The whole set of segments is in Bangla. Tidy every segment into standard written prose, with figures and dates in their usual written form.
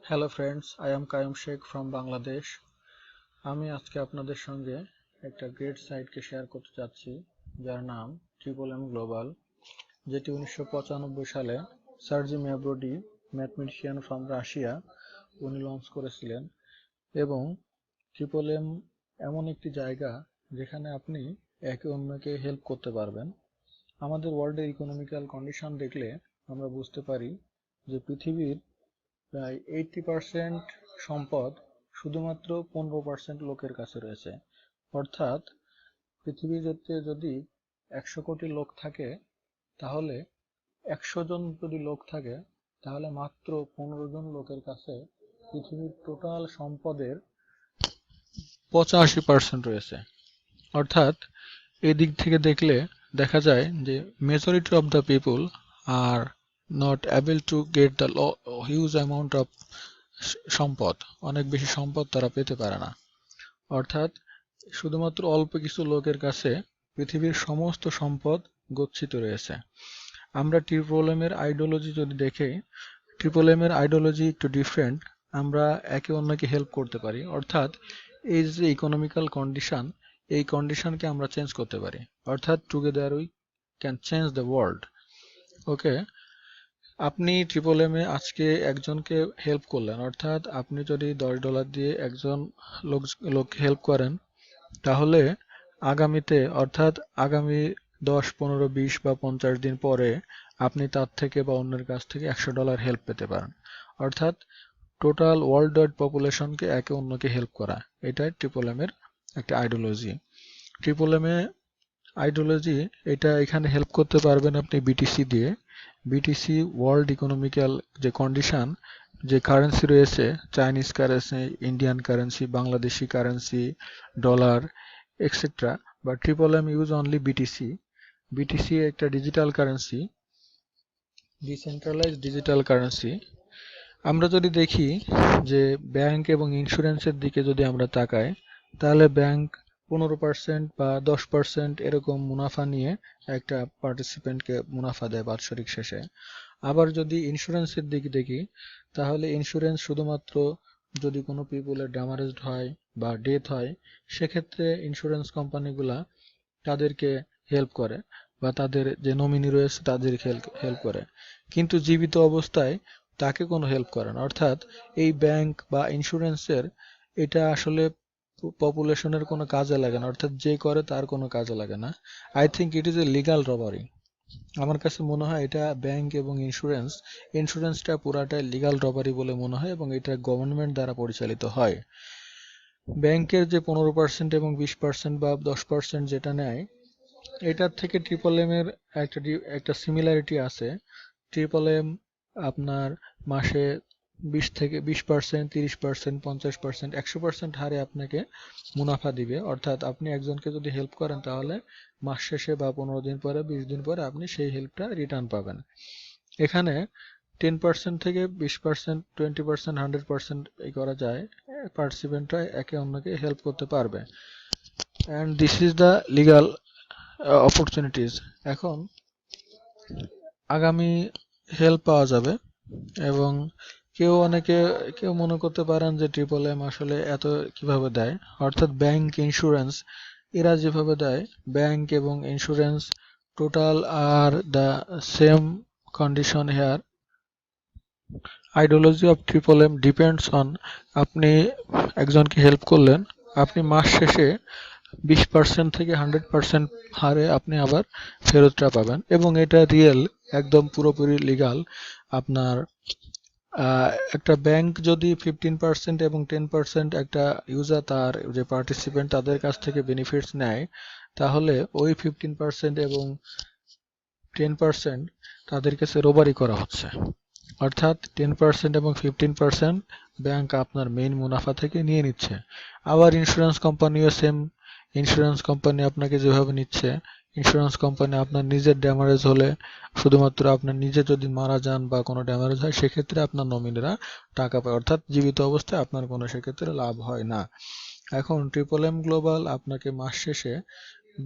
Hello friends, I am Kayum Sheikh from Bangladesh. আমি আজকে আপনাদের সঙ্গে একটা গ্রেট সাইটকে শেয়ার করতে চাচ্ছি, যার নাম ট্রিপল এম গ্লোবাল, যেটি 1995 সালে সার্জি ম্যাব্রোডি, ম্যাথমেটিশিয়ান ফ্রম রাশিয়া, উনি লঞ্চ করেছিলেন। এবং ট্রিপল এম এমন একটি জায়গা যেখানে আপনি একে অন্যকে হেল্প করতে পারবেন। আমাদের ওয়ার্ল্ডের ইকোনমিক্যাল কন্ডিশন দেখলে আমরা বুঝতে পারি যে পৃথিবীর প্রায় 80% সম্পদ শুধুমাত্র 15% লোকের কাছে রয়েছে। অর্থাৎ পৃথিবীতে যদি 100 কোটি লোক থাকে, তাহলে 100 জন যদি লোক থাকে, তাহলে মাত্র 15 জন লোকের কাছে পৃথিবীর টোটাল সম্পদের 85% রয়েছে। অর্থাৎ এদিক থেকে দেখলে দেখা যায় যে majority of the people are not able to get the huge amount of সম্পদ, অনেক বেশি সম্পদ তারা পেতে পারে না। অর্থাৎ শুধুমাত্র অল্প কিছু লোকের কাছে পৃথিবীর সমস্ত সম্পদ গচ্ছিত রয়েছে। আমরা ট্রিপল এম এর আইডিওলজি যদি দেখি, ট্রিপল এম এর আইডিওলজি একটু ডিফারেন্ট। আমরা একে অন্যকে হেল্প করতে পারি, অর্থাৎ এই যে ইকোনমিক্যাল কন্ডিশন, এই কন্ডিশনকে আমরা চেঞ্জ করতে পারি। অর্থাৎ together we can change the world. Okay, আপনি ট্রিপল এম এ আজকে একজনকে হেল্প করলেন, অর্থাৎ আপনি যদি $10 দিয়ে একজন লোককে হেল্প করেন, তাহলে আগামীতে, অর্থাৎ আগামী 10, 15, 20 বা 50 দিন পরে আপনি তার থেকে বা অন্যের কাছ থেকে $100 হেল্প পেতে পারেন। অর্থাৎ টোটাল ওয়ার্ল্ড ওয়াইড পপুলেশনকে একে অন্যকে হেল্প করা, এটাই ট্রিপল এম এর একটা আইডিওলজি। ট্রিপল এম এ আইডিওলজি এটা, এখানে হেল্প করতে পারবেন আপনি বিটিসি দিয়ে। বিটিসি ওয়ার্ল্ড ইকোনমিক্যাল যে কন্ডিশন, যে কারেন্সি রয়েছে, Chinese currency, Indian currency, Bangladeshi currency, dollar, etcetera, বা triple M use only BTC. BTC একটা digital currency, decentralized digital currency. আমরা যদি দেখি যে ব্যাংক এবং ইন্স্যুরেন্সের দিকে যদি আমরা তাকাই, তাহলে ব্যাংক 15% বা 10% এরকম মুনাফা নিয়ে একটা পার্টিসিপেন্টকে মুনাফা দেয় বাৎসরিক শেষে। আবার যদি ইন্স্যুরেন্সের দিকে দেখি, তাহলে ইন্স্যুরেন্স শুধুমাত্র যদি কোনো পিপুলের ড্যামারেজড হয় বা ডেথ হয়, সেক্ষেত্রে ইন্স্যুরেন্স কোম্পানিগুলা তাদেরকে হেল্প করে, বা তাদের যে নমিনি রয়েছে তাদেরকে হেল্প করে। কিন্তু জীবিত অবস্থায় তাকে কোনো হেল্প করে না। অর্থাৎ এই ব্যাংক বা ইন্স্যুরেন্সের এটা আসলে পপুলেশনের কোনো কাজে লাগে না, অর্থাৎ যে করে তার কোনো কাজে লাগে না। I think it is a legal robbery. আমার কাছে মনে হয় এটা ব্যাংক এবং ইন্স্যুরেন্সটা পুরাটাই লিগাল রবারি বলে মনে হয়, এবং এটা গভর্নমেন্ট দ্বারা পরিচালিত হয়। ব্যাংকের যে 15% এবং 20% বা 10% যেটা নেয়, এটার থেকে ট্রিপল এম এর একটা সিমিলারিটি আছে। ট্রিপল এম আপনার মাসে 20% 30% 50% 100% হারে আপনাকে মুনাফা দিবে। অর্থাৎ আপনি একজনকে যদি হেল্প করেন, তাহলে মাস শেষে বা 15 দিন পরে, 20 দিন পরে আপনি সেই হেল্পটা রিটার্ন পাবেন। এখানে 10% থেকে 20%, 20%, 100% এই করা যায়, পার্টিসিপেন্টরা একে অন্যকে হেল্প করতে পারবে। And this is the legal opportunities. এখন আগামী হেল্প পাওয়া যাবে। এবং কেউ মনে করতে পারেন যে ট্রিপল এম আসলে এত কিভাবে দেয়। অর্থাৎ ব্যাংক, ইন্স্যুরেন্স, এরা যেভাবে দেয়, ব্যাংক এবং insurance total are the same condition here. Ideology of triple M depends on, আপনি একজনকে হেল্প করলেন, আপনি মাস শেষে 20% থেকে 100% হারে আপনি আবার ফেরতটা পাবেন, এবং এটা রিয়েল, একদম পুরোপুরি লিগাল। আপনার একটা ব্যাংক যদি 15% এবং 10% একটা ইউজার, তার যে পার্টিসিপেন্ট, তাদের কাছ থেকে বেনিফিটস নেয়, তাহলে ওই 15% এবং 10% তাদের কাছে রোবারি করা হচ্ছে। অর্থাৎ 10% এবং 15% ব্যাংক আপনার মেইন মুনাফা থেকে নিয়ে নিচ্ছে। আবার ইন্স্যুরেন্স কোম্পানিও সেম। ইন্স্যুরেন্স কোম্পানি আপনাকে যেভাবে নিচ্ছে, ইন্স্যুরেন্স কোম্পানি আপনার নিজের ড্যামারেজ হলে, শুধুমাত্র আপনার নিজে যদি মারা যান বা কোনো ড্যামারেজ হয়, সেক্ষেত্রে আপনার নমিনিরা টাকা পায়। অর্থাৎ জীবিত অবস্থায় আপনার কোনো সেক্ষেত্রে লাভ হয় না। এখন ট্রিপল এম গ্লোবাল আপনাকে মাস শেষে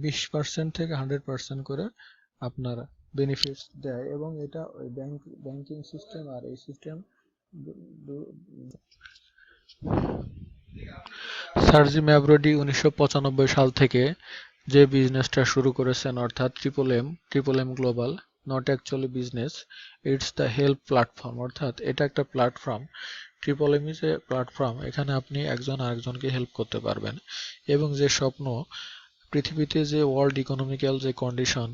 20% থেকে 100% করে আপনার বেনিফিটস দেয়, এবং এটা ওই ব্যাংকিং সিস্টেম আর এই সিস্টেম সার্জি ম্যাভরোডি 1995 সাল থেকে যে বিজনেসটা শুরু করেছেন, অর্থাৎ triple M global, not actually business, it's the help platform, অর্থাৎ এটা একটা platform. Triple M is a platform, এখানে আপনি একজন আরেকজনকে হেল্প করতে পারবেন। এবং যে স্বপ্ন, পৃথিবীতে যে ওয়ার্ল্ড ইকোনমিক্যাল যে কন্ডিশন,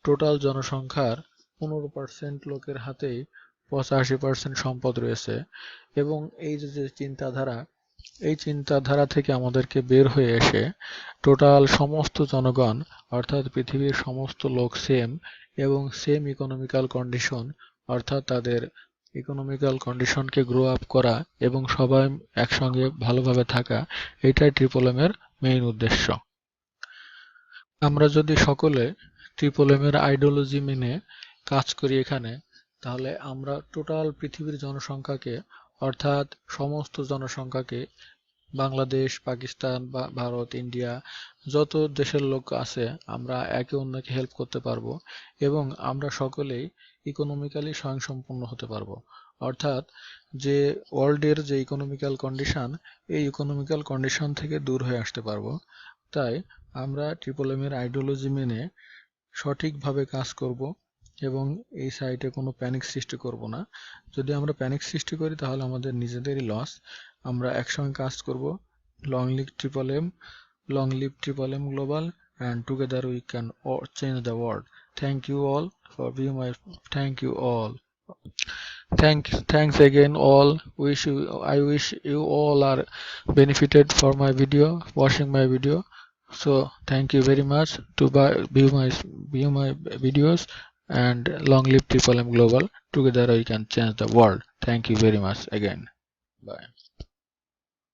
টোটাল জনসংখ্যার 15% লোকের হাতেই 85% সম্পদ রয়েছে, এবং এই যে চিন্তাধারা, এই চিন্তাধারা থেকে আমাদেরকে বের হয়ে এসে টোটাল সমস্ত জনগণ, অর্থাৎ পৃথিবীর সমস্ত লোক সেম এবং সেম ইকোনমিক্যাল কন্ডিশন, অর্থাৎ তাদের ইকোনমিক্যাল কন্ডিশনকে গ্রো আপ করা এবং সবাই একসঙ্গে ভালোভাবে থাকা, এটাই ট্রিপল এম এর মেইন উদ্দেশ্য। আমরা যদি সকলে ট্রিপল এম এর আইডিওলজি মেনে কাজ করি এখানে, তাহলে আমরা টোটাল পৃথিবীর জনসংখ্যাকে, অর্থাৎ সমস্ত জনসংখ্যাকে, বাংলাদেশ, পাকিস্তান বা ভারত, ইন্ডিয়া, যত দেশের লোক আছে, আমরা একে অন্যকে হেল্প করতে পারবো এবং আমরা সকলেই ইকোনমিক্যালি স্বয়ংসম্পূর্ণ হতে পারবো। অর্থাৎ যে ওয়ার্ল্ডের যে ইকোনমিক্যাল কন্ডিশন, এই ইকোনমিক্যাল কন্ডিশন থেকে দূর হয়ে আসতে পারবো। তাই আমরা ট্রিপল এম এর আইডিওলজি মেনে সঠিকভাবে কাজ করব এবং এই সাইটে কোনো প্যানিক সৃষ্টি করব না। যদি আমরা প্যানিক সৃষ্টি করি তাহলে আমাদের নিজেদেরই লস। আমরা একসঙ্গে কাজ করব। Long live triple M, long live triple M global, and together we can change the world. Thank you all for being my. Thank you all. Thanks again all. I wish you all are benefited for my video, watching my video. So thank you very much to view my videos, and long live Triple M Global. Together we can change the world. Thank you very much again. Bye.